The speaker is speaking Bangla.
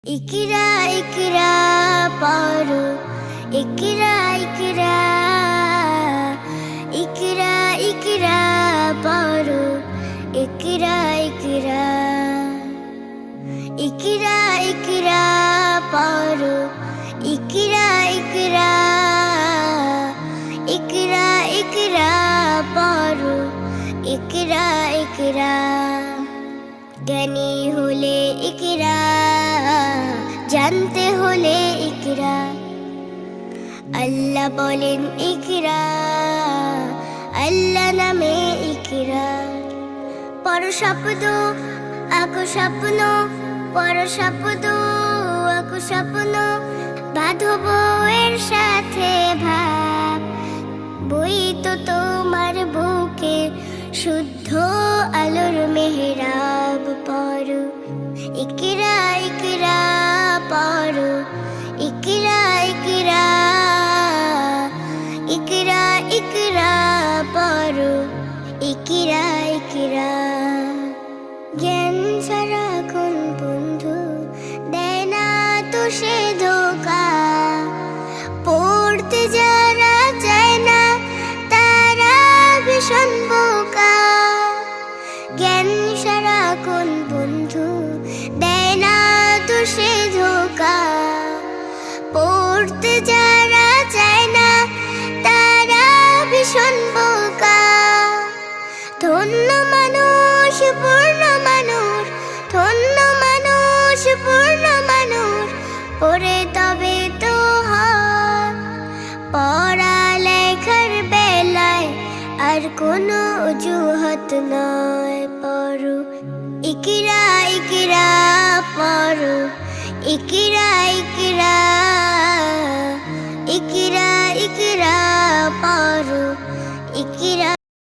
इकरा इकरा पारो इकरा इकरा इकरा इकरा पारो इकरा इकरा इकरा इकरा पारो इकरा इकरा इकरा इकरा पारो इकरा इकरा জ্ঞানী হলে ইকরা জানতে হলে ইকরা আল্লাহ বলেন ইকরা আল্লাহ নামে ইকরা পর শব্দ আকো স্বপ্ন পর শব্দ আকো স্বপ্ন বাঁধব এর সাথে ভাব বই তো তোমার বুকে শুদ্ধ আলোর মেহরাব পড়ো ইকরা ইকরা পড়ো ইকরা ইকরা ইকরা ইকরা পড়ো ইকরা ইকরা জ্ঞান ছাড়া কোন বন্ধু দেয় না তো সে ধোকা পড়তে যারা চায় না তারা ভীষণ বোকা জ্ঞান ছাড়া কোন বন্ধু দেয় না তো সে ধোকা পড়তে যারা চায় না তারা ভীষণ বোকা ধন্য মানুষ পূর্ণ মানুষ ধন্য মানুষ পূর্ণ মানুষ পড়ে তবে তো হয় পড়ালেখার বেলায় আর কোনো অজুহাত নয় পড়ো ইকরা ইকরা পড়ো ইকরা ইকরা ইকরা ইকরা পড়ো ইকরা